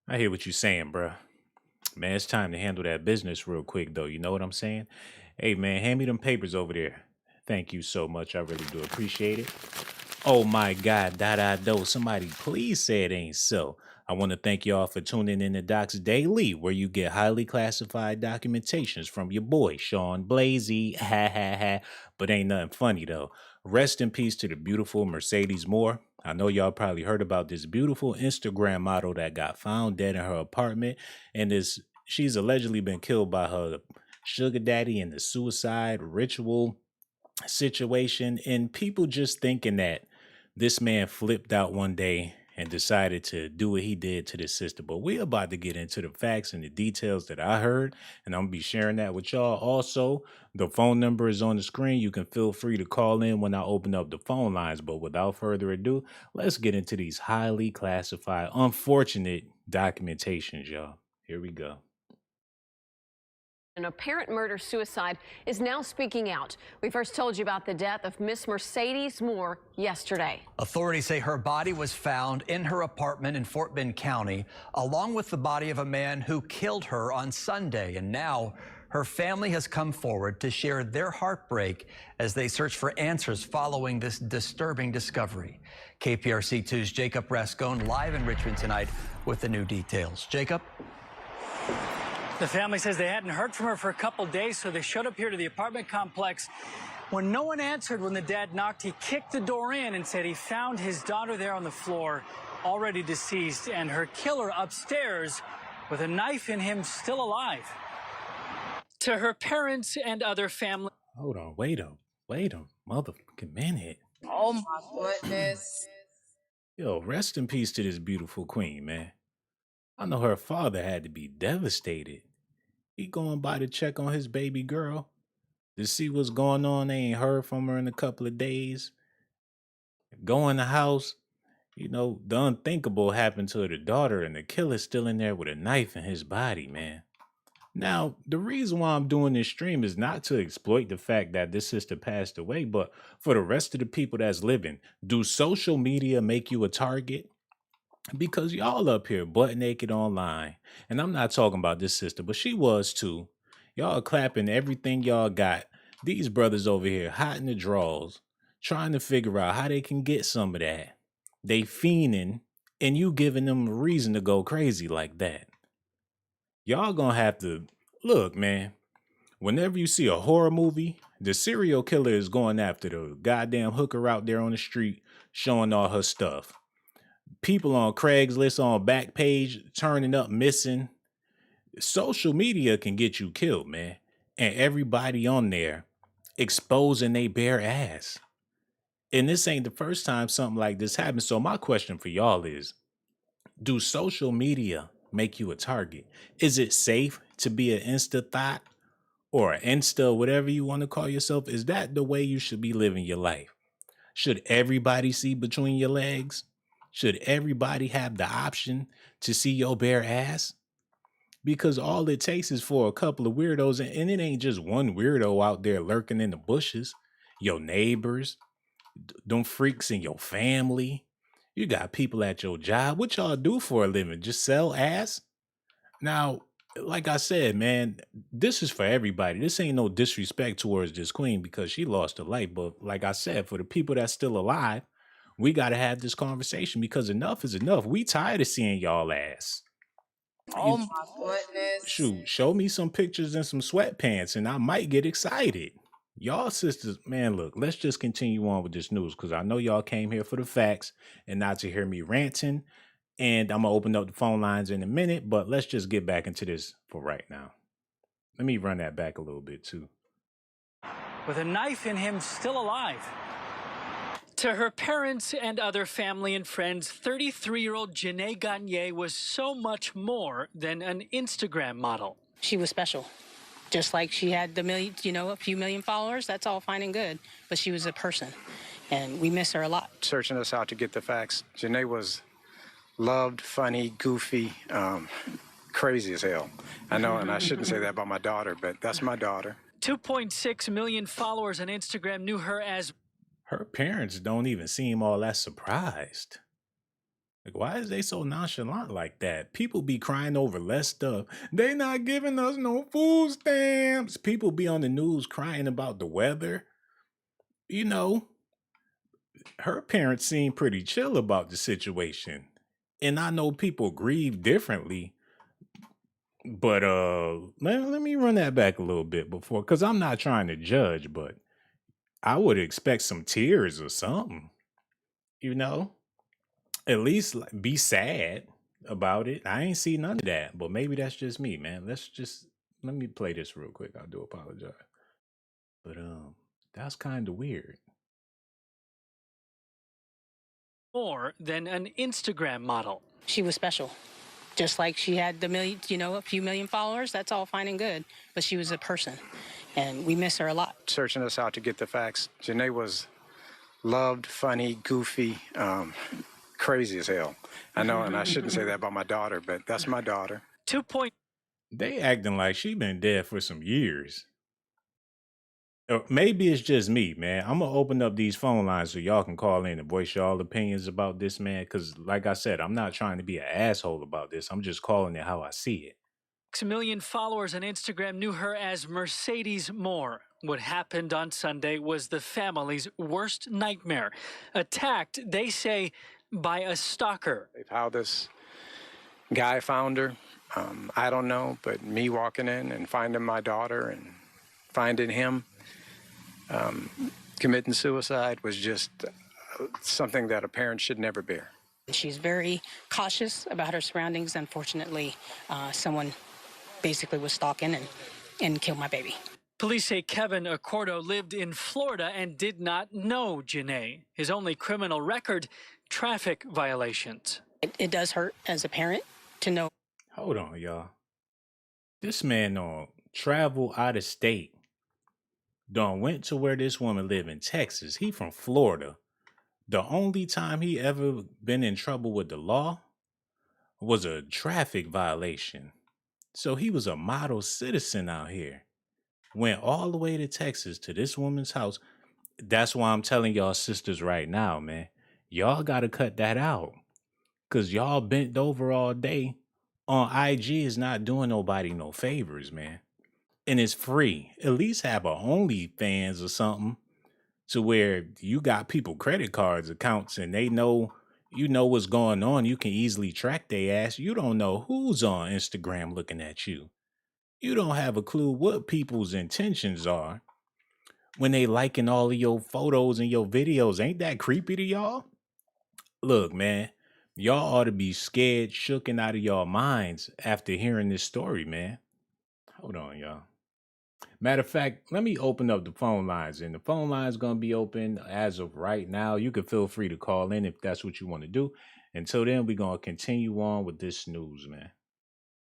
I hear what you're saying, bruh. Man, it's time to handle that business real quick, though. You know what I'm saying? Hey, man, hand me them papers over there. Thank you so much. I really do appreciate it. Oh my God, do. Somebody please say it ain't so. I want to thank y'all for tuning in to Docs Daily, where you get highly classified documentations from your boy, Sean Blasey. Ha ha ha. But ain't nothing funny though. Rest in peace to the beautiful Mercedes Morr. I know y'all probably heard about this beautiful Instagram model that got found dead in her apartment, and she's allegedly been killed by her sugar daddy in the suicide ritual situation, and people just thinking that this man flipped out one day and decided to do what he did to the sister. But we're about to get into the facts and the details that I heard, and I'm gonna be sharing that with y'all. Also, the phone number is on the screen. You can feel free to call in when I open up the phone lines. But without further ado, let's get into these highly classified, unfortunate documentations, y'all. Here we go. An apparent murder-suicide is now speaking out. We first told you about the death of Miss Mercedes Morr yesterday. Authorities say her body was found in her apartment in Fort Bend County, along with the body of a man who killed her on Sunday. And now her family has come forward to share their heartbreak as they search for answers following this disturbing discovery. KPRC2's Jacob Rascone live in Richmond tonight with the new details. Jacob? The family says they hadn't heard from her for a couple days, so they showed up here to the apartment complex. When no one answered when the dad knocked, he kicked the door in and said he found his daughter there on the floor, already deceased, and her killer upstairs with a knife in him, still alive. To her parents and other family. Hold on, wait a motherfucking minute. Oh my goodness. Yo, rest in peace to this beautiful queen, man. I know her father had to be devastated. He going by to check on his baby girl to see what's going on. They ain't heard from her in a couple of days. Go in the house, the unthinkable happened to the daughter, and the killer's still in there with a knife in his body, man. Now, the reason why I'm doing this stream is not to exploit the fact that this sister passed away, but for the rest of the people that's living. Do social media make you a target? Because y'all up here butt naked online, and I'm not talking about this sister, but she was too. Y'all clapping everything y'all got. These brothers over here hot in the draws, trying to figure out how they can get some of that. They fiending, and you giving them a reason to go crazy like that. Y'all gonna have to look, man. Whenever you see a horror movie, the serial killer is going after the goddamn hooker out there on the street, showing all her stuff. People on Craigslist on Backpage turning up missing. Social media can get you killed, man. And everybody on there exposing they bare ass. And this ain't the first time something like this happens. So my question for y'all is, do social media make you a target? Is it safe to be an Insta thought or an Insta, whatever you want to call yourself? Is that the way you should be living your life? Should everybody see between your legs? Should everybody have the option to see your bare ass? Because all it takes is for a couple of weirdos, and it ain't just one weirdo out there lurking in the bushes. Your neighbors, them freaks in your family. You got people at your job. What y'all do for a living? Just sell ass? Now, like I said, man, this is for everybody. This ain't no disrespect towards this queen because she lost her life. But like I said, for the people that's still alive, we got to have this conversation because enough is enough. We tired of seeing y'all ass. Oh my goodness. Shoot, show me some pictures and some sweatpants and I might get excited. Y'all sisters, man, look, let's just continue on with this news because I know y'all came here for the facts and not to hear me ranting. And I'm going to open up the phone lines in a minute, but let's just get back into this for right now. Let me run that back a little bit too. With a knife in him, still alive. To her parents and other family and friends, 33-year-old Janae Gagne was so much more than an Instagram model. She was special. Just like she had a few million followers, that's all fine and good. But she was a person, and we miss her a lot. Searching us out to get the facts. Janae was loved, funny, goofy, crazy as hell. I know, and I shouldn't say that about my daughter, but that's my daughter. 2.6 million followers on Instagram knew her as... Her parents don't even seem all that surprised. Like, why is they so nonchalant like that? People be crying over less stuff. They not giving us no food stamps. People be on the news crying about the weather. You know, her parents seem pretty chill about the situation. And I know people grieve differently, but let me run that back a little bit before, because I'm not trying to judge, but I would expect some tears or something, you know? At least like, be sad about it. I ain't see none of that, but maybe that's just me, man. Let me play this real quick. I do apologize. But that's kind of weird. More than an Instagram model. She was special. Just like she had a few million followers, that's all fine and good. But she was a person, and we miss her a lot. Searching us out to get the facts. Janae was loved, funny, goofy, crazy as hell. I know, and I shouldn't say that about my daughter, but that's my daughter. 2 point. They acting like she been dead for some years. Or maybe it's just me, man. I'm gonna open up these phone lines so y'all can call in and voice y'all opinions about this, man. Because, like I said, I'm not trying to be an asshole about this. I'm just calling it how I see it. 6 million followers on Instagram knew her as Mercedes Morr. What happened on Sunday was the family's worst nightmare. Attacked, they say, by a stalker. How this guy found her, I don't know, but me walking in and finding my daughter and finding him committing suicide was just something that a parent should never bear. She's very cautious about her surroundings. Unfortunately, someone basically was stalking and killed my baby. Police say Kevin Accordo lived in Florida and did not know Janae. His only criminal record, traffic violations. It does hurt as a parent to know. Hold on, y'all. This man don't travel out of state. Done went to where this woman live in Texas. He from Florida. The only time he ever been in trouble with the law was a traffic violation. So he was a model citizen out here. Went all the way to Texas to this woman's house. That's why I'm telling y'all sisters right now, man. Y'all got to cut that out. Because y'all bent over all day on IG is not doing nobody no favors, man. And it's free. At least have a OnlyFans or something to where you got people credit cards accounts and they know you know what's going on. You can easily track their ass. You don't know who's on Instagram looking at you. You don't have a clue what people's intentions are when they liking all of your photos and your videos. Ain't that creepy to y'all? Look, man, y'all ought to be scared, shooken out of y'all minds after hearing this story, man. Hold on, y'all. Matter of fact, let me open up the phone lines, and the phone line's going to be open as of right now. You can feel free to call in if that's what you want to do. Until then, we're going to continue on with this news, man.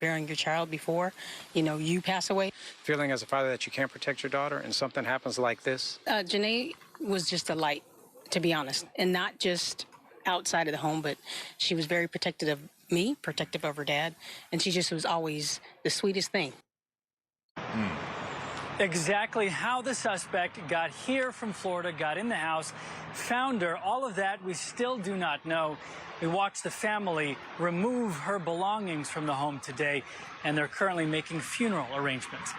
Bearing your child before, you pass away. Feeling as a father that you can't protect your daughter and something happens like this? Janae was just a light, to be honest, and not just outside of the home, but she was very protective of me, protective of her dad, and she just was always the sweetest thing. Exactly how the suspect got here from Florida, got in the house, found her, all of that we still do not know. We watched the family remove her belongings from the home today, and they're currently making funeral arrangements.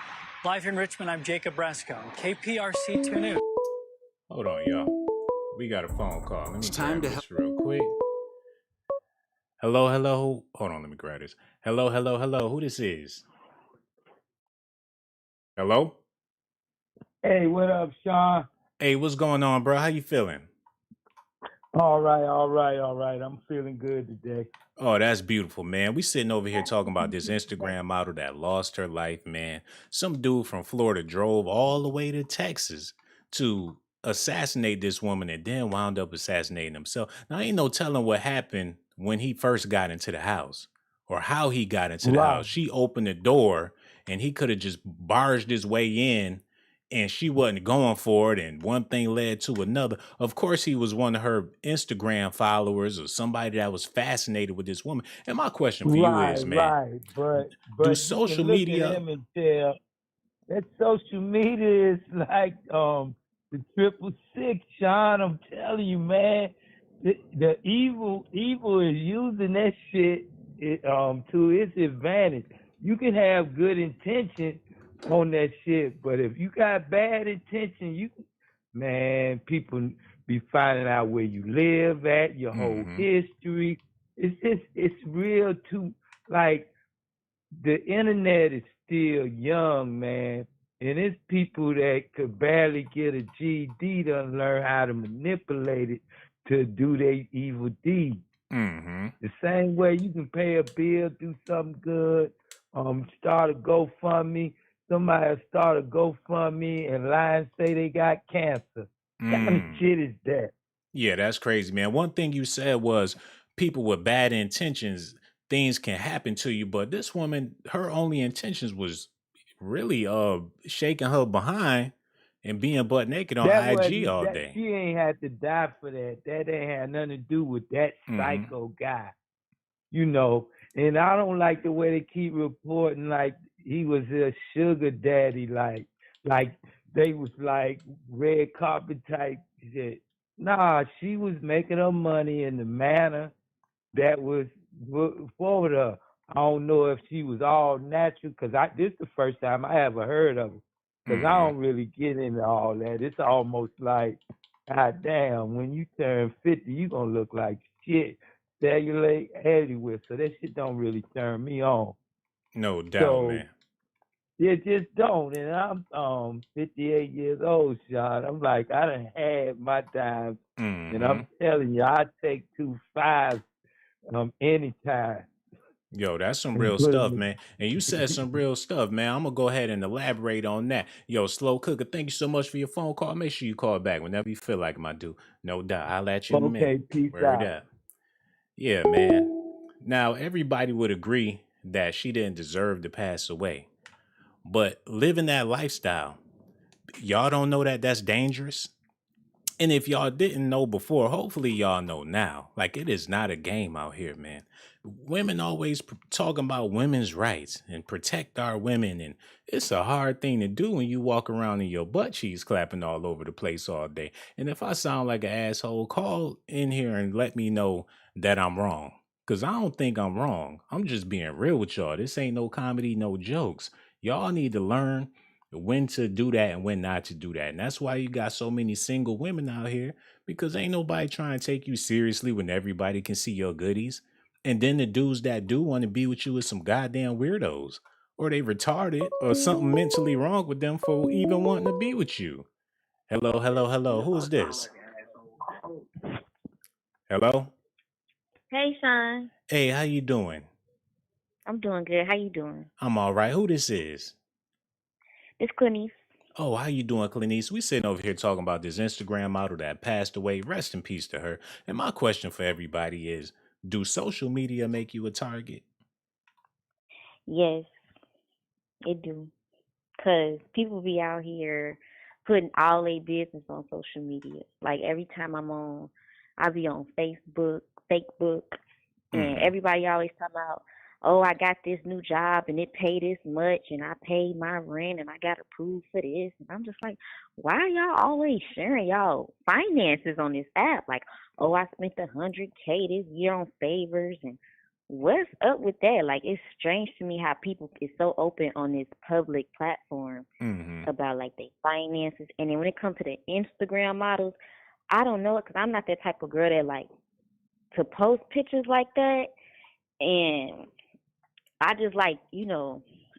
Live here in Richmond, I'm Jacob Brasco, KPRC 2 News. Hold on, y'all. We got a phone call. Let me grab this real quick. Hello, hello. Hold on, let me grab this. Hello, hello, hello. Who this is? Hello? Hey, what up, Sean? Hey, what's going on, bro? How you feeling? All right. I'm feeling good today. Oh, that's beautiful, man. We sitting over here talking about this Instagram model that lost her life, man. Some dude from Florida drove all the way to Texas to assassinate this woman and then wound up assassinating himself. Now, ain't no telling what happened when he first got into the house or how he got into the house. She opened the door and he could have just barged his way in and she wasn't going for it, and one thing led to another. Of course, he was one of her Instagram followers or somebody that was fascinated with this woman. And my question for you is, man, but do you social can look media... at him and tell that social media is like the 666, Sean. I'm telling you, man. the evil is using that shit to its advantage. You can have good intention on that shit, but if you got bad intention, man, people be finding out where you live at, your whole Mm-hmm. history. It's real too, like, the internet is still young, man, and it's people that could barely get a GED to learn how to manipulate it to do their evil deeds. Mm-hmm. The same way you can pay a bill, do something good, start a GoFundMe. Somebody start a GoFundMe and lie and say they got cancer. What kind of Mm. shit is that? Yeah, that's crazy, man. One thing you said was people with bad intentions, things can happen to you, but this woman, her only intentions was really shaking her behind and being butt naked on That IG wasn't all that day. she ain't had to die for that. That ain't had nothing to do with that Mm-hmm. psycho guy. And I don't like the way they keep reporting like he was a sugar daddy, like they was like red carpet type shit. Nah, she was making her money in the manner that was forward her. I don't know if she was all natural, because this is the first time I ever heard of her. Because I Mm-hmm. don't really get into all that. It's almost like, God damn, when you turn 50, you going to look like shit. Cellulite everywhere. So that shit don't really turn me on. No doubt, So man. it just don't. And I'm 58 years old, Sean. I'm like, I done had my time. And Mm-hmm. I'm telling you, I take 2 5 anytime. Yo, that's some And real put stuff, 'em man. And you said some real stuff, man. I'm gonna go ahead and elaborate on that. Yo, Slow Cooker, thank you so much for your phone call. Make sure you call back whenever you feel like it, my dude. No doubt. I'll at you in a minute. okay, peace Word out. up. Yeah, man. Now, everybody would agree that she didn't deserve to pass away. But living that lifestyle, y'all don't know that that's dangerous? And if y'all didn't know before, hopefully y'all know now. Like, it is not a game out here, man. Women always talking about women's rights and protect our women. And it's a hard thing to do when you walk around in your butt cheeks clapping all over the place all day. And if I sound like an asshole, call in here and let me know that I'm wrong. Because I don't think I'm wrong. I'm just being real with y'all. This ain't no comedy, no jokes. Y'all need to learn when to do that and when not to do that. And that's why you got so many single women out here, because ain't nobody trying to take you seriously when everybody can see your goodies. And then the dudes that do want to be with you is some goddamn weirdos, or they retarded, or something mentally wrong with them for even wanting to be with you. Hello, hello, hello. Who is this? Hello? Hey, Sean. Hey, how you doing? I'm doing good. How you doing? I'm all right. Who this is? It's Clinice. Oh, how you doing, Clinice? We sitting over here talking about this Instagram model that passed away. Rest in peace to her. And my question for everybody is, do social media make you a target? Yes, it do. Because people be out here putting all their business on social media. Like every time I be on Facebook, and Mm-hmm. everybody always talking about, oh, I got this new job and it paid this much and I paid my rent and I got approved for this. And I'm just like, why are y'all always sharing y'all finances on this app? Like, oh, I spent $100K this year on favors, and what's up with that? Like, it's strange to me how people is so open on this public platform Mm-hmm. about like their finances. And then when it comes to the Instagram models, I don't know it because I'm not that type of girl that like to post pictures like that. And I just like,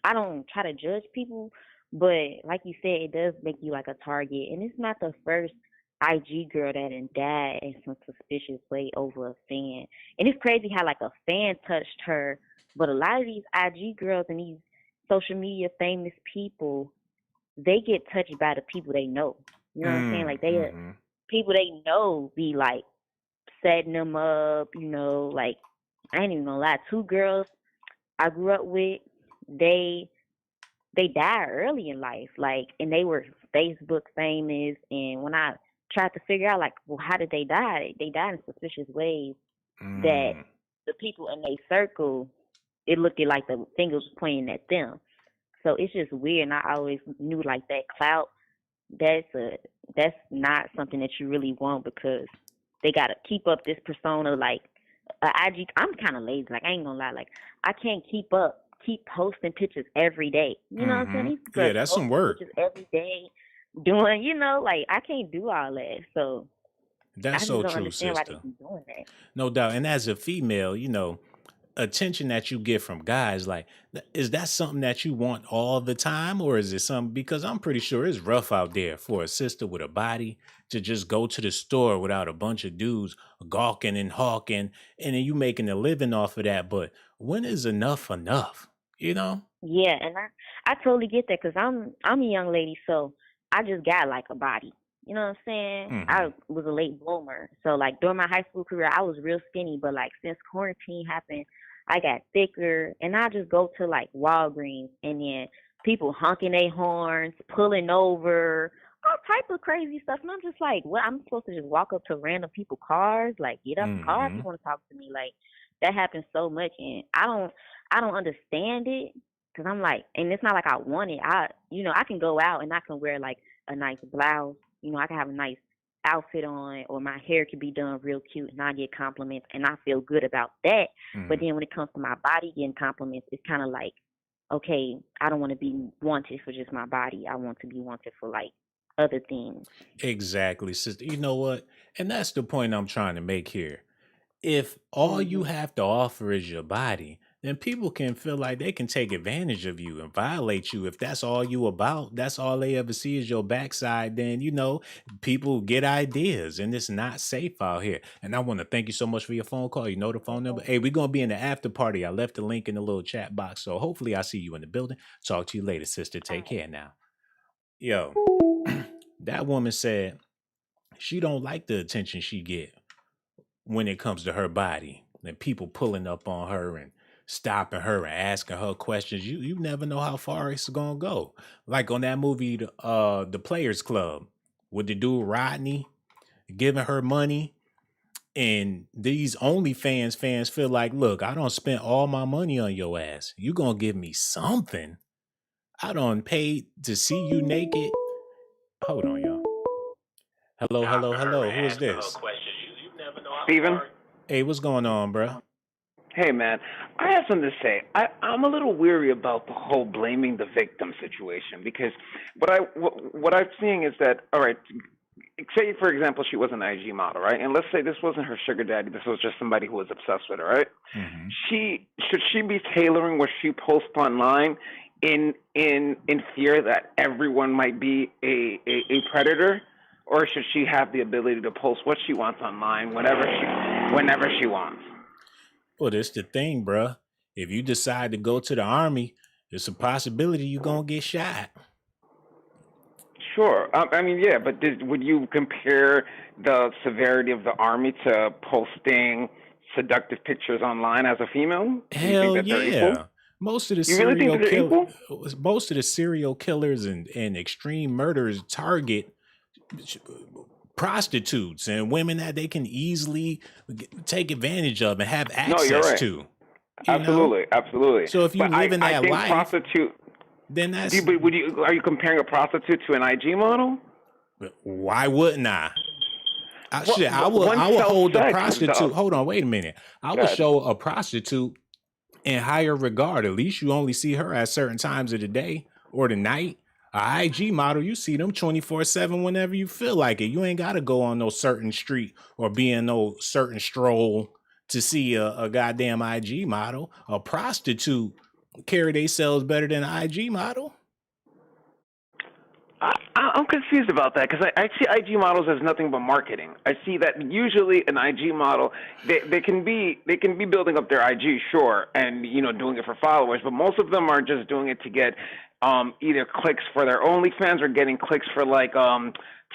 I don't try to judge people, but like you said, it does make you like a target. And it's not the first IG girl that done died in some suspicious way over a fan. And it's crazy how like a fan touched her, but a lot of these IG girls and these social media famous people, they get touched by the people they know. You know what I'm saying? Like Mm-hmm. people they know be like setting them up, like I ain't even gonna lie, 2 girls I grew up with, they died early in life, like, and they were Facebook famous. And when I tried to figure out, like, well, how did they die? They died in suspicious ways that Mm. the people in their circle, it looked like the finger was pointing at them. So it's just weird. And I always knew like that clout, that's not something that you really want, because they gotta keep up this persona like IG. I'm kind of lazy. Like I ain't gonna lie. Like I can't keep posting pictures every day. You know what I'm saying? Mm-hmm. These Yeah, girls that's some posting work. pictures every day, doing like I can't do all that. So I That's just so don't true, understand why they sister. keep doing that. No doubt. And as a female, attention that you get from guys, like, is that something that you want all the time, or is it something, because I'm pretty sure it's rough out there for a sister with a body to just go to the store without a bunch of dudes gawking and hawking, and then you making a living off of that. But when is enough enough? You know? Yeah, and I totally get that because I'm a young lady, so I just got like a body. You know what I'm saying? Mm-hmm. I was a late bloomer, so like during my high school career, I was real skinny, but like since quarantine happened, I got thicker, and I just go to like Walgreens, and then people honking their horns, pulling over, all type of crazy stuff, and I'm just like, what? I'm supposed to just walk up to random people cars, like get up the car if Mm-hmm. you want to talk to me, like that happens so much, and I don't understand it. Cause I'm like, and it's not like I want it. I can go out and I can wear like a nice blouse. I can have a nice outfit on, or my hair can be done real cute, and I get compliments, and I feel good about that. But Mm-hmm. then when it comes to my body getting compliments, it's kind of like, okay, I don't want to be wanted for just my body. I want to be wanted for like other things. Exactly, sister. You know what? And that's the point I'm trying to make here. If all you Mhm. have to offer is your body, then people can feel like they can take advantage of you and violate you. If that's all you about, that's all they ever see is your backside, then people get ideas, and it's not safe out here. And I want to thank you so much for your phone call. You know the phone number. Hey, we're gonna be in the after party. I left the link in the little chat box. So hopefully I see you in the building. Talk to you later, sister. All Take right. care now. Yo, that woman said she don't like the attention she get when it comes to her body, and people pulling up on her and stopping her and asking her questions. You never know how far it's gonna go. Like on that movie, the Players Club, with the dude Rodney giving her money, and these OnlyFans fans feel like, look, I don't spend all my money on your ass. You gonna give me something? I don't paid to see you naked. Hold on, y'all. Hello, hello, hello. Who is this? Steven? Hey, what's going on, bruh? Hey, man. I have something to say. I'm a little weary about the whole blaming the victim situation because what I'm seeing is that, all right, say, for example, she was an IG model, right? And let's say this wasn't her sugar daddy. This was just somebody who was obsessed with her, right? Mm-hmm. Should she be tailoring what she posts online in fear that everyone might be a predator? Or should she have the ability to post what she wants online whenever she wants? Well, that's the thing, bruh. If you decide to go to the army, it's a possibility you're going to get shot. Sure. I mean, yeah, but would you compare the severity of the army to posting seductive pictures online as a female? Do you think Hell that they're equal? yeah. Most of the You really think that they're equal? serial killers and extreme murderers target prostitutes and women that they can easily take advantage of and have No, you're access right. to. Absolutely, absolutely. So if you But live in I that think life, prostitute. then that's But are you comparing a prostitute to an IG model? why wouldn't I? I One would sells hold the sex, prostitute. though. Hold on, wait a minute. I would Good. show a prostitute in higher regard. At least you only see her at certain times of the day or the night. A IG model, you see them 24/7 whenever you feel like it. You ain't got to go on no certain street or be in no certain stroll to see a goddamn IG model. A prostitute carry themselves better than an IG model. I'm confused about that because I see IG models as nothing but marketing. I see that usually an IG model they can be building up their IG, sure, and doing it for followers, but most of them are just doing it to get either clicks for their OnlyFans or getting clicks for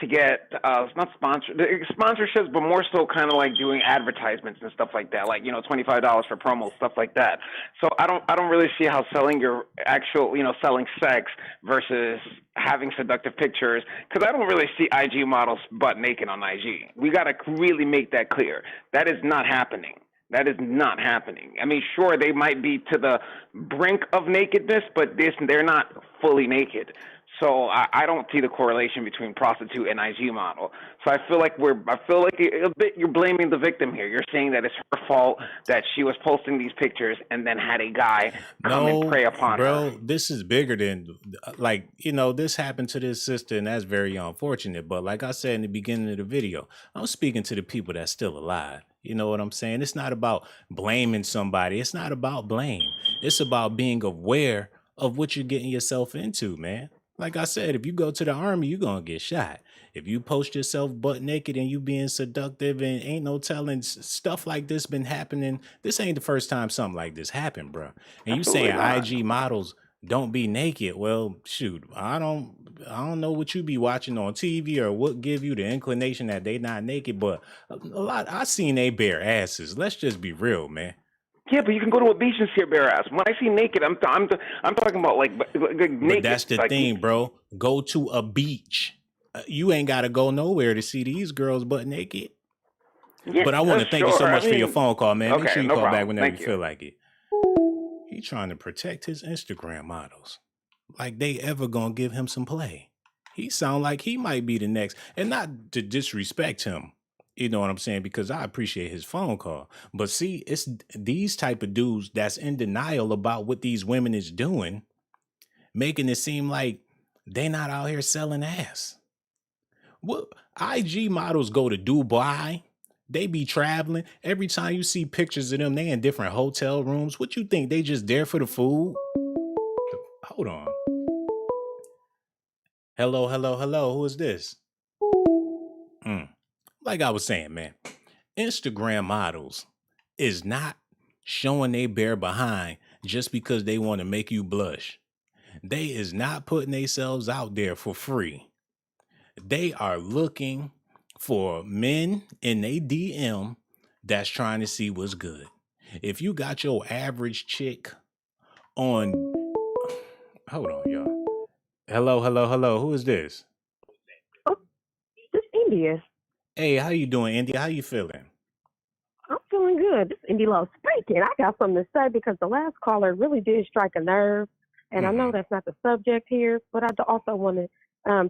to get not sponsorships, but more so kind of like doing advertisements and stuff like that, like $25 for promos, stuff like that. So I don't really see how selling your actual selling sex versus having seductive pictures, because I don't really see IG models butt naked on IG. We got to really make that clear. That is not happening. That is not happening. I mean, sure, they might be to the brink of nakedness, but they're not fully naked. So I don't see the correlation between prostitute and IG model. So I feel like you're blaming the victim here. You're saying that it's her fault that she was posting these pictures and then had a guy come and No, prey upon her. bro, this is bigger than like, this happened to this sister and that's very unfortunate. But like I said in the beginning of the video, I'm speaking to the people that's still alive. You know what I'm saying? It's not about blaming somebody. It's not about blame. It's about being aware of what you're getting yourself into, man. Like I said, if you go to the army, you're going to get shot. If you post yourself butt naked and you being seductive and ain't no telling stuff like this been happening, this ain't the first time something like this happened, bro. And you saying IG models don't be naked. Well, shoot, I don't know what you be watching on TV or what give you the inclination that they not naked, but a lot I seen they bare asses. Let's just be real, man. Yeah, but you can go to a beach and see a bare ass. When I see naked, I'm talking about like naked. But that's the thing, bro. Go to a beach. You ain't got to go nowhere to see these girls butt naked. Yeah, but I want to thank you so much for your phone call, man. Make Okay, sure you no call problem. back whenever Thank you feel like it. He trying to protect his Instagram models. Like they ever gonna give him some play. He sound like he might be the next. And not to disrespect him. You know what I'm saying? Because I appreciate his phone call. But see, it's these type of dudes that's in denial about what these women is doing, making it seem like they not out here selling ass. What IG models go to Dubai? They be traveling. Every time you see pictures of them, they in different hotel rooms. What you think? They just there for the food? Hold on. Hello. Who is this? Like I was saying, man, Instagram models is not showing they bare behind just because they want to make you blush. They is not putting themselves out there for free. They are looking for men in they DM that's trying to see what's good. If you got your average chick on, hold on, y'all. Hello. Who is this? Oh, this India. Hey, how you doing, India? How you feeling? I'm feeling good. This Indy Low speaking. I got something to say because the last caller really did strike a nerve. And I know that's not the subject here, but I also want to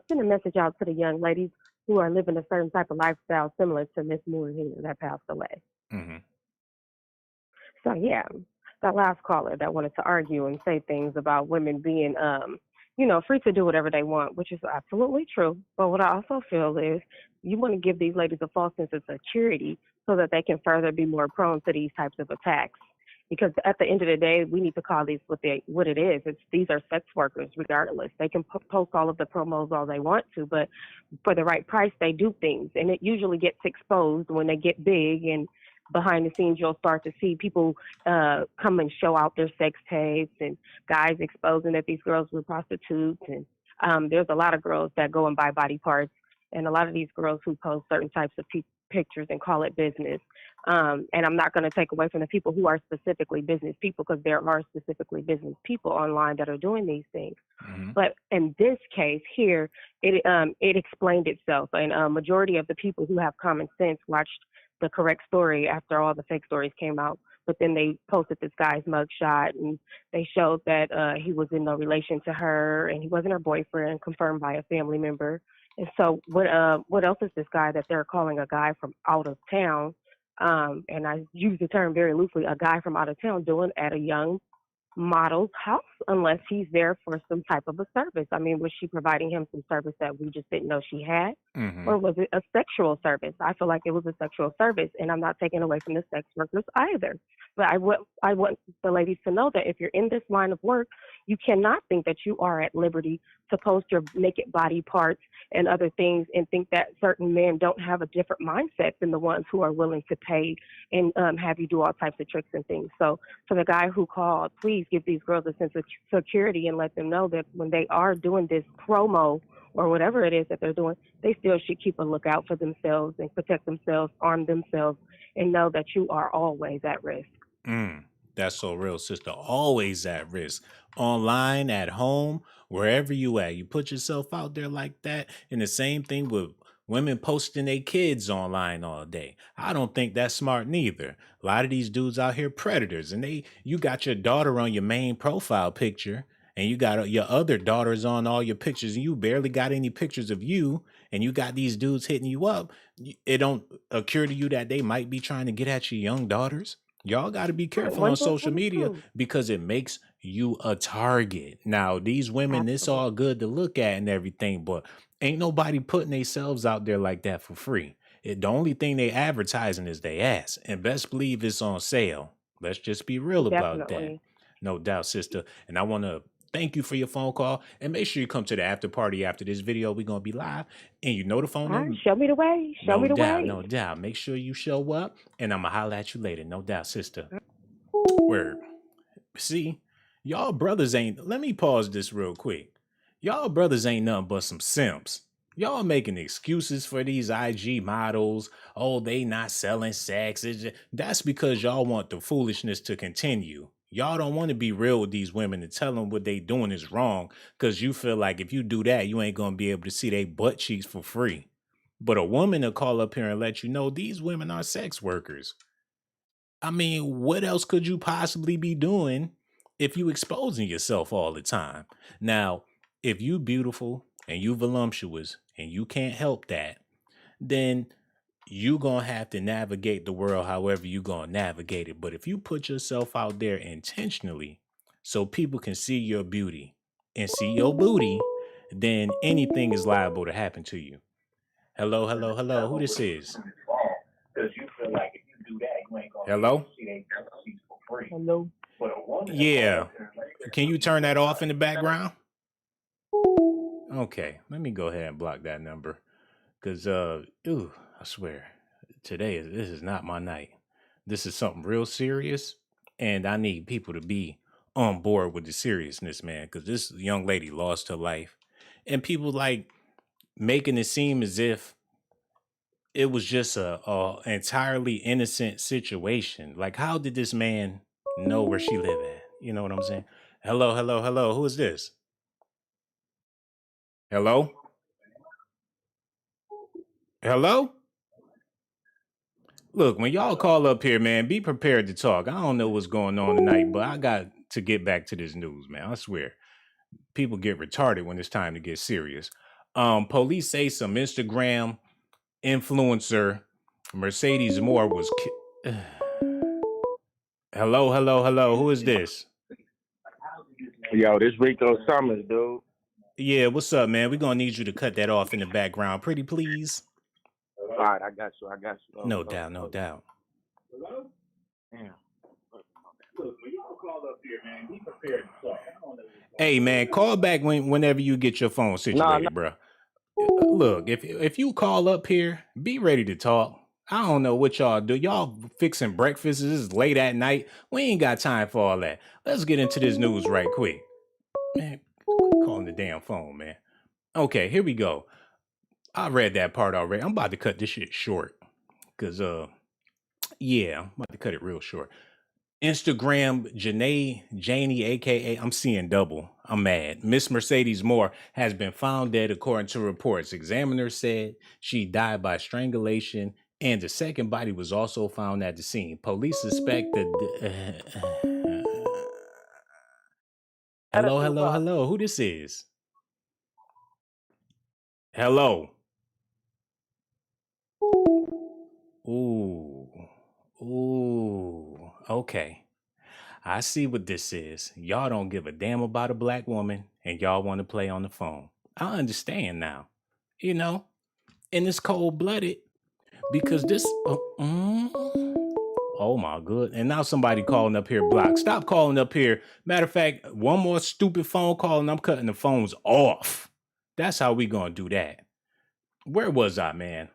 send a message out to the young ladies who are living a certain type of lifestyle similar to Miss Morr here that passed away. So, yeah, that last caller that wanted to argue and say things about women being, free to do whatever they want, which is absolutely true. But what I also feel is you want to give these ladies a false sense of security so that they can further be more prone to these types of attacks. Because at the end of the day, we need to call these what it is. These are sex workers, regardless. They can post all of the promos all they want to, but for the right price, they do things. And it usually gets exposed when they get big. And behind the scenes, you'll start to see people come and show out their sex tapes and guys exposing that these girls were prostitutes. And there's a lot of girls that go and buy body parts. And a lot of these girls who post certain types of pictures and call it business. And I'm not going to take away from the people who are specifically business people, because there are specifically business people online that are doing these things. But in this case here, it explained itself. And a majority of the people who have common sense watched the correct story after all the fake stories came out. But then they posted this guy's mugshot and they showed that he was in no relation to her and he wasn't her boyfriend, confirmed by a family member. And so what else is this guy that they're calling a guy from out of town? And I use the term very loosely, a guy from out of town doing at a young model's house, unless he's there for some type of a service. I mean, was she providing him some service that we just didn't know she had? Or was it a sexual service? I feel like it was a sexual service, and I'm not taking away from the sex workers either. But I want the ladies to know that if you're in this line of work, you cannot think that you are at liberty to post your naked body parts and other things and think that certain men don't have a different mindset than the ones who are willing to pay and have you do all types of tricks and things. So for the guy who called, please give these girls a sense of security and let them know that when they are doing this promo or whatever it is that they're doing, they still should keep a lookout for themselves and protect themselves, arm themselves, and know that you are always at risk. That's so real, sister. Always at risk. Online, at home, wherever you at. You put yourself out there like that. And the same thing with women posting their kids online all day. I don't think that's smart neither. A lot of these dudes out here predators, and you got your daughter on your main profile picture, and you got your other daughters on all your pictures, and you barely got any pictures of you, and you got these dudes hitting you up, it don't occur to you that they might be trying to get at your young daughters. Y'all got to be careful on social media because it makes you a target. Now, these women, it's all good to look at and everything, but ain't nobody putting themselves out there like that for free. The only thing they advertising is they ass, and best believe it's on sale. Let's just be real about that. No doubt, sister. And I want to thank you for your phone call, and make sure you come to the after party after this video. We're going to be live, and you know the phone number. Show me the way. Show me the way. No doubt. Make sure you show up, and I'm going to holler at you later. No doubt, sister. Word. See, y'all brothers ain't, let me pause this real quick. Y'all brothers ain't nothing but some simps. Y'all making excuses for these IG models. Oh, they not selling sex. That's because y'all want the foolishness to continue. Y'all don't want to be real with these women and tell them what they doing is wrong, because you feel like if you do that, you ain't going to be able to see their butt cheeks for free. But a woman will call up here and let you know these women are sex workers. I mean, what else could you possibly be doing if you exposing yourself all the time? Now, if you beautiful and you voluptuous and you can't help that, then you gonna have to navigate the world however you gonna navigate it. But if you put yourself out there intentionally so people can see your beauty and see your booty, then anything is liable to happen to you. Hello, hello, hello. Who this is? Hello? Hello. Yeah. Can you turn that off in the background? Okay, let me go ahead and block that number. Because, I swear, this is not my night. This is something real serious, and I need people to be on board with the seriousness, man, because this young lady lost her life. And people like making it seem as if it was just a entirely innocent situation. Like, how did this man know where she live at? You know what I'm saying? Hello, hello, hello. Who is this? Hello? Hello? Look, when y'all call up here, man, be prepared to talk. I don't know what's going on tonight, but I got to get back to this news, man. I swear. People get retarded when it's time to get serious. Police say some Instagram influencer, Mercedes Morr, was Hello, hello, hello. Who is this? Yo, this Rico Summers, dude. Yeah, what's up, man? We're going to need you to cut that off in the background. Pretty please. All right, I got you. No doubt, no doubt. Damn. Look, when y'all call up here, man, be prepared to talk. Hey, man, call back whenever you get your phone situated, bro. Look, if you call up here, be ready to talk. I don't know what y'all do. Y'all fixing breakfast. This is late at night. We ain't got time for all that. Let's get into this news right quick. Man, calling the damn phone, man. Okay, here we go. I read that part already. I'm about to cut this shit short. Because, yeah, I'm about to cut it real short. Instagram Janie, aka I'm seeing double. I'm mad. Miss Mercedes Morr has been found dead according to reports. Examiners said she died by strangulation, and the second body was also found at the scene. Police suspect that. Hello, hello, hello. Who this is? Hello. Ooh. Okay. I see what this is. Y'all don't give a damn about a black woman, and y'all want to play on the phone. I understand now. You know, and it's cold-blooded because this. Oh my good. And now somebody calling up here blocked. Stop calling up here. Matter of fact, one more stupid phone call and I'm cutting the phones off. That's how we gonna do that. Where was I, man?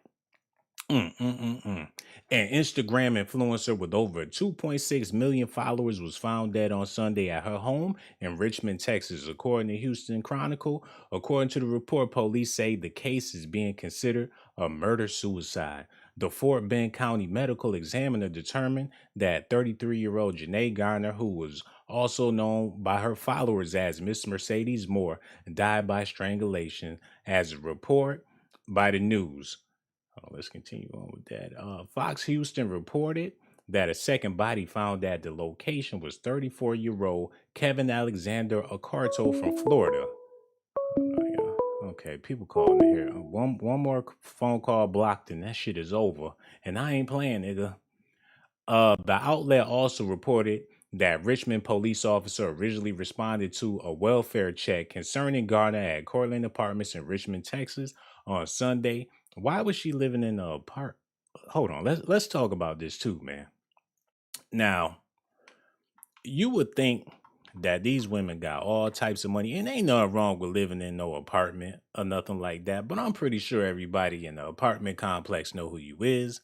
An Instagram influencer with over 2.6 million followers was found dead on Sunday at her home in Richmond, Texas, according to Houston Chronicle. According to the report, police say the case is being considered a murder-suicide. The Fort Bend County Medical Examiner determined that 33-year-old Janae Garner, who was also known by her followers as Miss Mercedes Morr, died by strangulation, as a report by the news. Let's continue on with that. Fox Houston reported that a second body found at the location was 34-year-old Kevin Alexander Acarto from Florida. Okay, people calling in here. One more phone call blocked and that shit is over. And I ain't playing, nigga. The outlet also reported that Richmond police officer originally responded to a welfare check concerning Garner at Cortland Apartments in Richmond, Texas on Sunday. Why was she living in a apartment? Hold on, let's talk about this too, man. Now, you would think that these women got all types of money, and ain't nothing wrong with living in no apartment or nothing like that. But I'm pretty sure everybody in the apartment complex know who you is.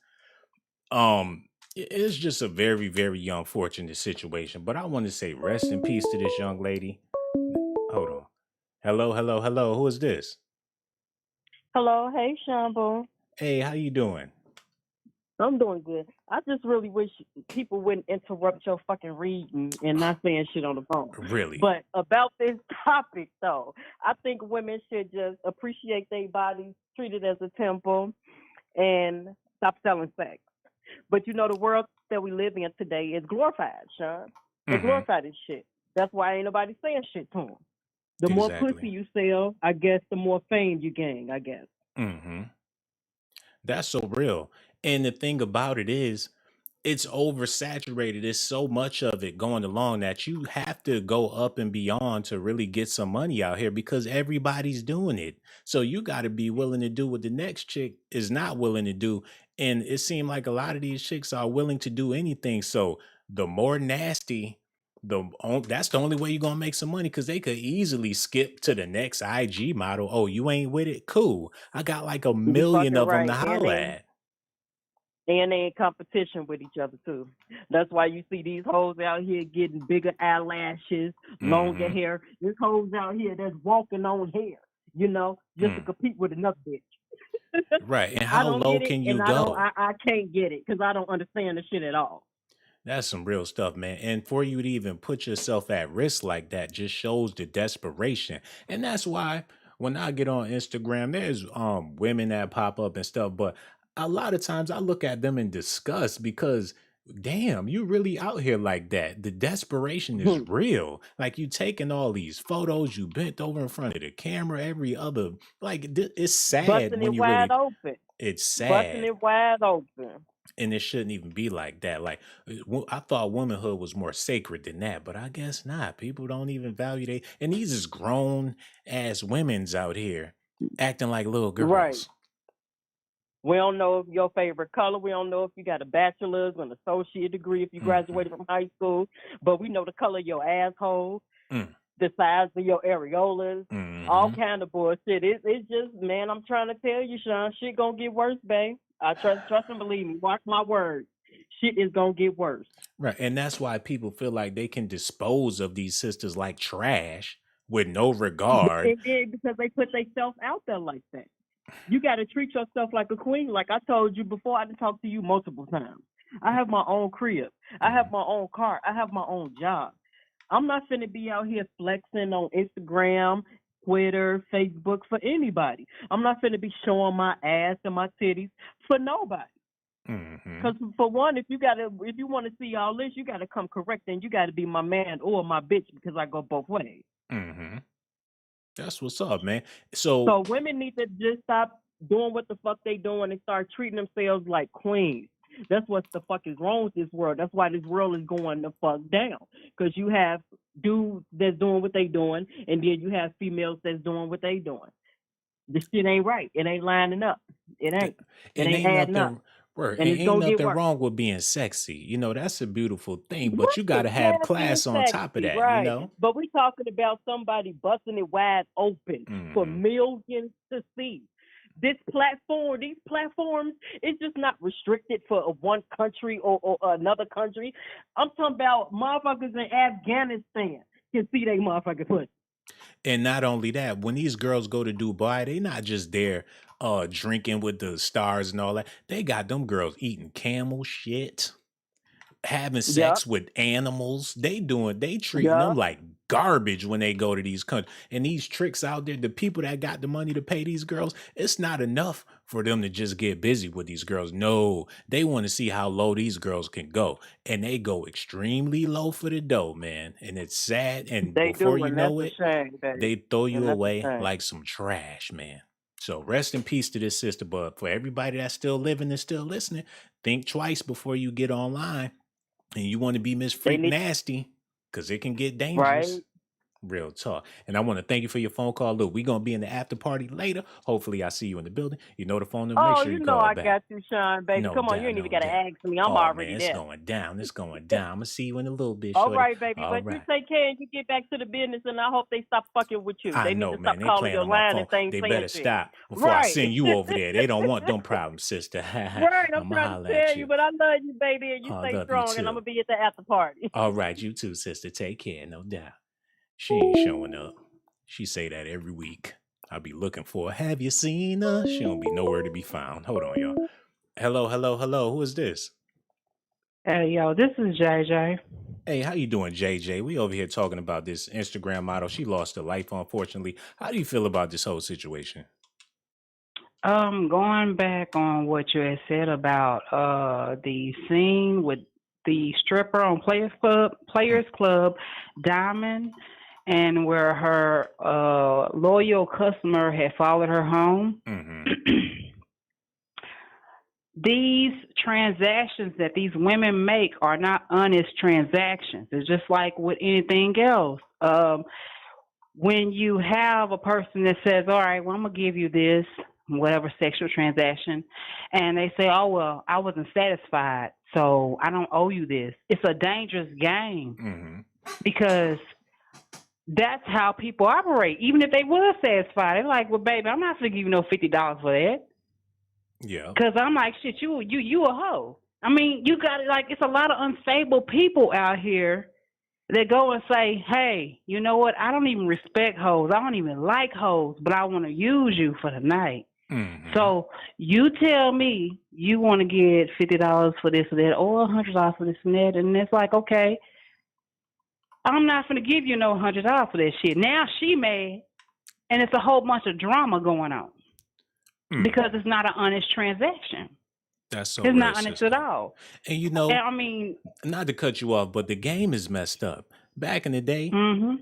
It's just a very, very unfortunate situation. But I want to say rest in peace to this young lady. Hold on. Hello. Who is this? Hello, hey Shambo. Hey, how you doing? I'm doing good. I just really wish people wouldn't interrupt your fucking reading and not saying shit on the phone. Really? But about this topic, though, I think women should just appreciate their bodies, treat it as a temple, and stop selling sex. But you know, the world that we live in today is glorified, Sean. They glorified this shit. That's why ain't nobody saying shit to them. The more pussy you sell, I guess, the more fame you gain, I guess. That's so real. And the thing about it is, it's oversaturated. There's so much of it going along that you have to go up and beyond to really get some money out here because everybody's doing it. So you got to be willing to do what the next chick is not willing to do. And it seemed like a lot of these chicks are willing to do anything. So the more nasty, that's the only way you're going to make some money because they could easily skip to the next IG model. Oh, you ain't with it? Cool. I got like 1 million of them to holla at. And they in competition with each other too. That's why you see these hoes out here getting bigger eyelashes, longer hair. There's hoes out here that's walking on hair, you know, just to compete with another bitch. Right. And how low can you go? I can't get it because I don't understand the shit at all. That's some real stuff, man. And for you to even put yourself at risk like that just shows the desperation. And that's why when I get on Instagram, there's women that pop up and stuff, but a lot of times I look at them in disgust because damn, you really out here like that. The desperation is real. Like you taking all these photos, you bent over in front of the camera, every other, like it's sad Busting when it you wide really, open. it's sad. Busting it wide open. And it shouldn't even be like that. Like I thought womanhood was more sacred than that, but I guess not. People don't even value they, and these is grown ass women's out here acting like little girls. Right. We don't know your favorite color. We don't know if you got a bachelor's or an associate degree, if you graduated from high school. But we know the color of your asshole, the size of your areolas, all kind of bullshit. It's just, man, I'm trying to tell you, Sean, shit gonna get worse, babe. I trust and believe me. Watch my words. Shit is gonna get worse. Right. And that's why people feel like they can dispose of these sisters like trash with no regard. It did because they put themselves out there like that. You got to treat yourself like a queen. Like I told you before, I done talked to you multiple times. I have my own crib. I have my own car. I have my own job. I'm not finna be out here flexing on Instagram, Twitter, Facebook for anybody. I'm not finna be showing my ass and my titties for nobody. Because for one, if you want to see all this, you got to come correct, and you got to be my man or my bitch because I go both ways. That's what's up, man. So women need to just stop doing what the fuck they doing and start treating themselves like queens. That's what the fuck is wrong with this world. That's why this world is going the fuck down. Because you have dudes that's doing what they doing, and then you have females that's doing what they doing. This shit ain't right. It ain't lining up. It ain't. It ain't adding up. And ain't nothing wrong with being sexy. You know, that's a beautiful thing, but you got to have class on top of that, right. You know? But we talking about somebody busting it wide open for millions to see. These platforms, it's just not restricted for one country or another country. I'm talking about motherfuckers in Afghanistan can see they motherfucking pussy. And not only that, when these girls go to Dubai, they not just there drinking with the stars and all that. They got them girls eating camel shit, having sex with animals. They treating them like garbage when they go to these countries. And these tricks out there, the people that got the money to pay these girls, it's not enough for them to just get busy with these girls. No, they want to see how low these girls can go. And they go extremely low for the dough, man. And it's sad. And They before do, you and that's know a it, shame, they baby. throw And you that's a away shame. like some trash, man. So rest in peace to this sister. But for everybody that's still living and still listening, think twice before you get online and you want to be Miss They Freak need Nasty, because it can get right. dangerous. Real talk. And I want to thank you for your phone call. Look, we're going to be in the after party later. Hopefully I see you in the building. You know the phone number. Make Oh, sure you you know call I back. got you, Sean, baby. No Come on, you doubt, ain't even no got to doubt. ask me. I'm Oh, already man, it's there. going down. It's going down. I'm going to see you in a little bit, All shorty. right, baby. All But right. you take care and you get back to the business, and I hope they stop fucking with you. I They need know, to stop man. They calling playing your on my line phone. and saying They better shit. stop before I Right. send you over there. They don't want them problems, sister. Right. I'm I'm going to trying holler to at tell you. you, but I love you, baby, and you I stay love you strong, and I'm too. going to be at the after party. All right, you too, sister. Take care, no doubt. She ain't showing up. She say that every week. I'll be looking for her. Have you seen her? She don't be nowhere to be found. Hold on, y'all. Hello, hello, hello. Who is this? Hey, yo, this is JJ. Hey, how you doing, JJ? We over here talking about this Instagram model. She lost her life, unfortunately. How do you feel about this whole situation? Going back on what you had said about the scene with the stripper on Players Club, Diamond, and where her loyal customer had followed her home. Mm-hmm. These transactions that these women make are not honest transactions. It's just like with anything else. When you have a person that says, all right, well, I'm going to give you this, whatever sexual transaction, and they say, oh, well, I wasn't satisfied, so I don't owe you this. It's a dangerous game because that's how people operate. Even if they were satisfied, they're like, well, baby, I'm not going to give you no $50 for that. Yeah. Because I'm like, shit, you a hoe. I mean, you got it. Like, it's a lot of unstable people out here that go and say, hey, you know what? I don't even respect hoes. I don't even like hoes, but I want to use you for the night. So you tell me you want to get $50 for this or that, or $100 for this and that, and it's like, okay, I'm not going to give you no $100 for that shit. Now she mad, and it's a whole bunch of drama going on because it's not an honest transaction. That's so It's real, not honest sister. at all. And you know, And I mean, not to cut you off, but the game is messed up. Back in the day,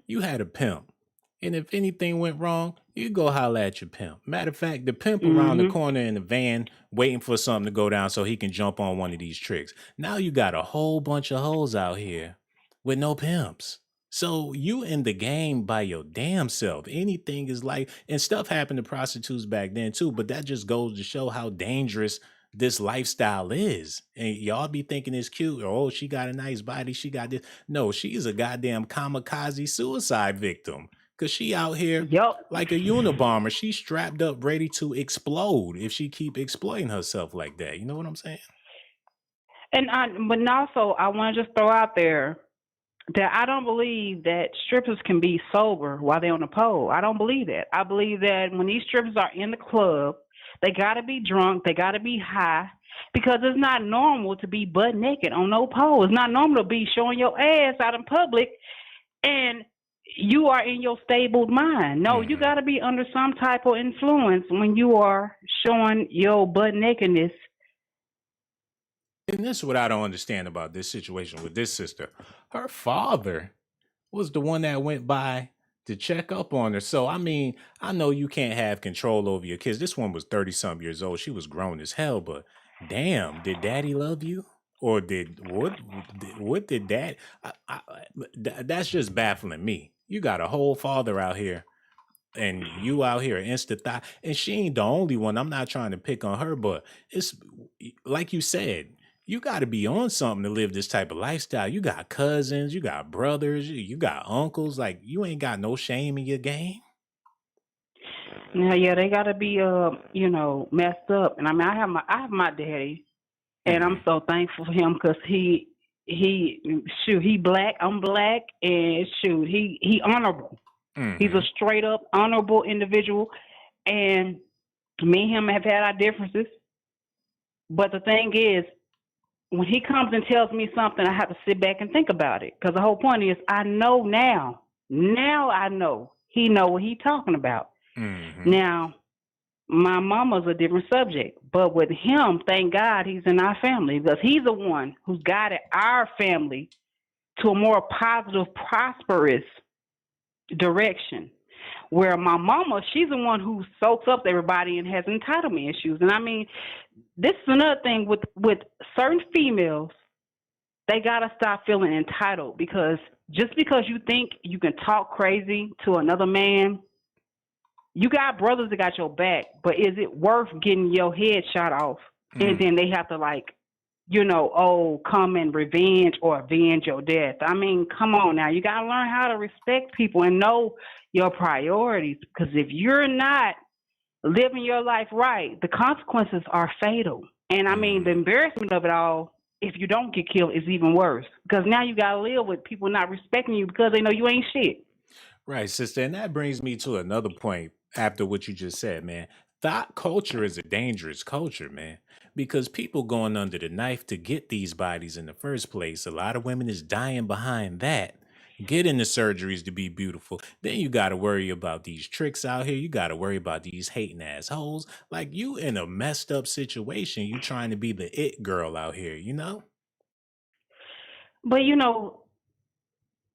you had a pimp. And if anything went wrong, you go holler at your pimp. Matter of fact, the pimp around the corner in the van waiting for something to go down so he can jump on one of these tricks. Now you got a whole bunch of hoes out here with no pimps. So you in the game by your damn self. Anything is like, and stuff happened to prostitutes back then too, but that just goes to show how dangerous this lifestyle is. And y'all be thinking it's cute, or oh, she got a nice body, she got this. No, she's a goddamn kamikaze suicide victim. Cause she out here like a Unabomber. She's strapped up, ready to explode if she keep exploiting herself like that. You know what I'm saying? but also I want to just throw out there that I don't believe that strippers can be sober while they're on the pole. I don't believe that. I believe that when these strippers are in the club, they got to be drunk, they got to be high, because it's not normal to be butt naked on no pole. It's not normal to be showing your ass out in public and you are in your stable mind. No, you got to be under some type of influence when you are showing your butt nakedness. And this is what I don't understand about this situation with this sister. Her father was the one that went by to check up on her. So, I mean, I know you can't have control over your kids. This one was 30-something years old. She was grown as hell, but damn, did daddy love you? Or what did dad? That's just baffling me. You got a whole father out here and you out here insta thigh, and she ain't the only one. I'm not trying to pick on her, but it's like you said, you got to be on something to live this type of lifestyle. You got cousins, you got brothers, you got uncles. Like, you ain't got no shame in your game. Now, yeah, they got to be, messed up. And I mean, I have my daddy, and I'm so thankful for him because he black, I'm black, and he honorable. He's a straight up honorable individual, and me and him have had our differences. But the thing is, when he comes and tells me something, I have to sit back and think about it, because the whole point is I know now Now I know he know what he talking about. Mm-hmm. Now, my mama's a different subject, but with him, thank God he's in our family because he's the one who's guided our family to a more positive, prosperous direction. Where my mama, she's the one who soaks up everybody and has entitlement issues. And I mean, this is another thing with certain females, they gotta stop feeling entitled because just because you think you can talk crazy to another man, you got brothers that got your back, but is it worth getting your head shot off? And then they have to come and revenge or avenge your death. I mean, come on now. You got to learn how to respect people and know your priorities. Because if you're not living your life right, the consequences are fatal. And I mean, the embarrassment of it all, if you don't get killed, is even worse. Because now you got to live with people not respecting you because they know you ain't shit. Right, sister. And that brings me to another point after what you just said, man. Thought culture is a dangerous culture, man, because people going under the knife to get these bodies in the first place. A lot of women is dying behind that. Getting the surgeries to be beautiful. Then you got to worry about these tricks out here. You got to worry about these hating assholes. Like you in a messed up situation. You trying to be the it girl out here, you know? But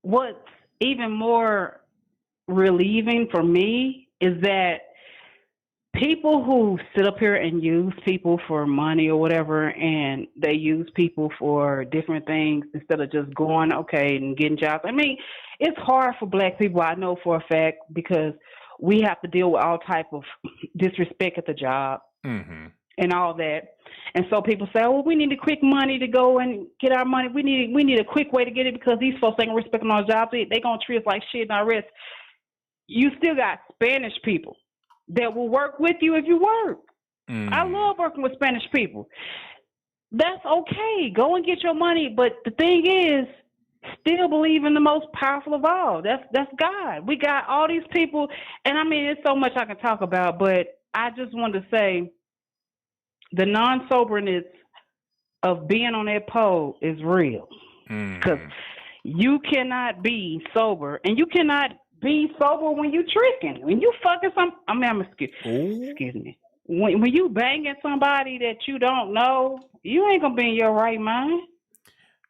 what's even more relieving for me is that people who sit up here and use people for money or whatever, and they use people for different things instead of just going, okay, and getting jobs. I mean, it's hard for black people, I know for a fact, because we have to deal with all type of disrespect at the job and all that. And so people say, oh, we need a quick money to go and get our money. We need a quick way to get it because these folks ain't respecting our jobs. They going to treat us like shit and our rest. You still got Spanish people that will work with you if you work. I love working with Spanish people. That's okay. Go and get your money. But the thing is, still believe in the most powerful of all. That's God. We got all these people. And I mean, there's so much I can talk about, but I just want to say the non-soberness of being on that pole is real. Because you cannot be sober, and you cannot be sober when you tricking. When you fucking excuse me. When you banging somebody that you don't know, you ain't gonna be in your right mind.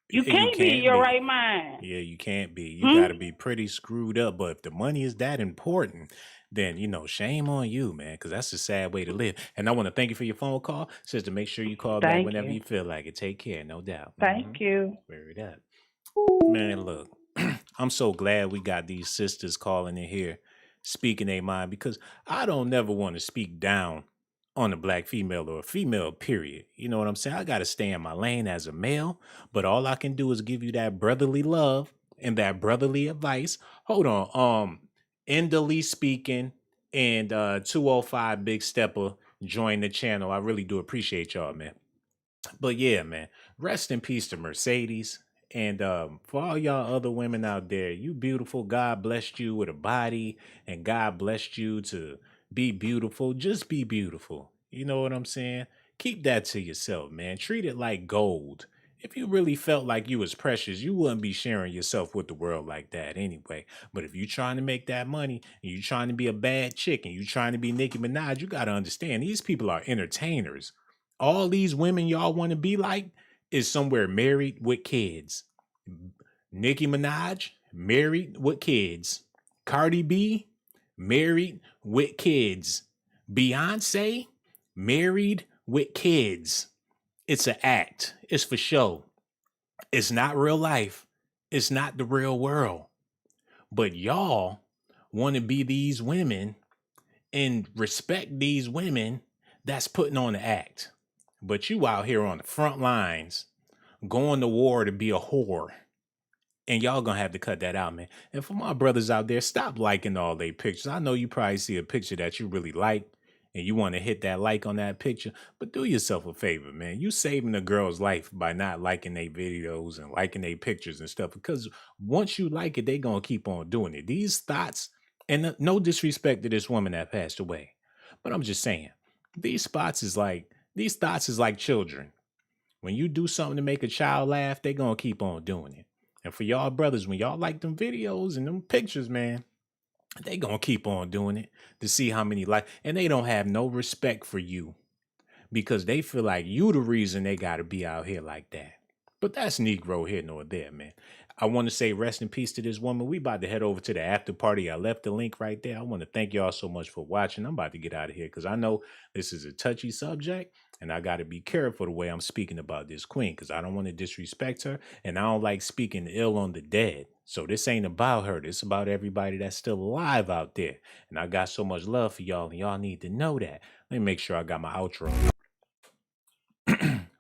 You can't be in your right mind. Yeah, you can't be. You got to be pretty screwed up. But if the money is that important, then, shame on you, man, because that's a sad way to live. And I want to thank you for your phone call. Sister, make sure you call back whenever you feel like it. Take care, no doubt. Thank you. Word up. Man, look, I'm so glad we got these sisters calling in here, speaking their mind, because I don't never want to speak down on a black female or a female, period. You know what I'm saying? I got to stay in my lane as a male, but all I can do is give you that brotherly love and that brotherly advice. Hold on. Endily speaking and 205 Big Stepper joined the channel. I really do appreciate y'all, man. But yeah, man, rest in peace to Mercedes. And for all y'all other women out there, you beautiful. God blessed you with a body, and God blessed you to be beautiful. Just be beautiful. You know what I'm saying? Keep that to yourself, man. Treat it like gold. If you really felt like you was precious, you wouldn't be sharing yourself with the world like that anyway. But if you trying to make that money, and you trying to be a bad chick, and you trying to be Nicki Minaj, you got to understand, these people are entertainers. All these women y'all want to be like is somewhere married with kids. Nicki Minaj, married with kids. Cardi B, married with kids. Beyonce, married with kids. It's an act. It's for show. It's not real life. It's not the real world. But y'all want to be these women and respect these women that's putting on the act. But you out here on the front lines, going to war to be a whore. And y'all gonna have to cut that out, man. And for my brothers out there, stop liking all their pictures. I know you probably see a picture that you really like and you want to hit that like on that picture, but do yourself a favor, man. You saving a girl's life by not liking their videos and liking their pictures and stuff, because once you like it, they gonna keep on doing it. These thoughts, and no disrespect to this woman that passed away, but I'm just saying, these thoughts is like children. When you do something to make a child laugh, they gonna keep on doing it. And for y'all brothers, when y'all like them videos and them pictures, man, they gonna keep on doing it to see how many like, and they don't have no respect for you because they feel like you the reason they gotta be out here like that. But that's Negro here nor there, man. I want to say rest in peace to this woman. We about to head over to the after party. I left the link right there. I want to thank y'all so much for watching. I'm about to get out of here because I know this is a touchy subject and I got to be careful the way I'm speaking about this queen because I don't want to disrespect her and I don't like speaking ill on the dead. So this ain't about her. This is about everybody that's still alive out there. And I got so much love for y'all and y'all need to know that. Let me make sure I got my outro.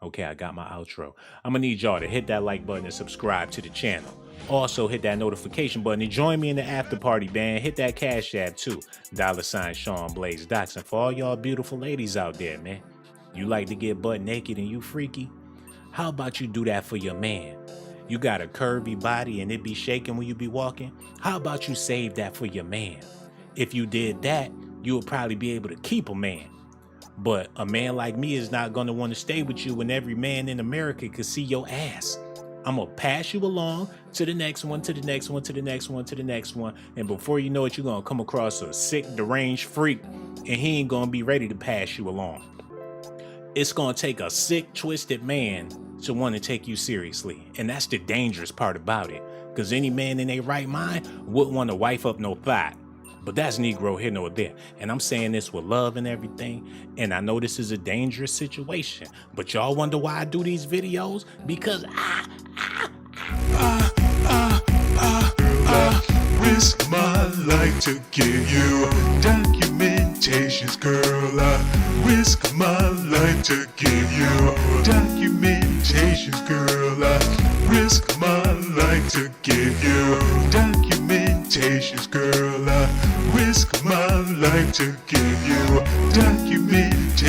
Okay, I got my outro. I'm gonna need y'all to hit that like button and subscribe to the channel. Also, hit that notification button and join me in the after party, man. Hit that Cash App too. $ Sean Blaze Docs. And for all y'all beautiful ladies out there, man, you like to get butt naked and you freaky? How about you do that for your man? You got a curvy body and it be shaking when you be walking? How about you save that for your man? If you did that, you would probably be able to keep a man. But a man like me is not going to want to stay with you when every man in America could see your ass. I'm going to pass you along to the next one, to the next one, to the next one, to the next one. And before you know it, you're going to come across a sick, deranged freak, and he ain't going to be ready to pass you along. It's going to take a sick, twisted man to want to take you seriously. And that's the dangerous part about it. Because any man in their right mind wouldn't want to wife up no thigh. But that's Negro here nor there. And I'm saying this with love and everything. And I know this is a dangerous situation. But y'all wonder why I do these videos? Because I risk my life to give you documentations, girl. I risk my life to give you documentations, girl. I risk my life to give you documentations, girl. I risk my life to give you documentation.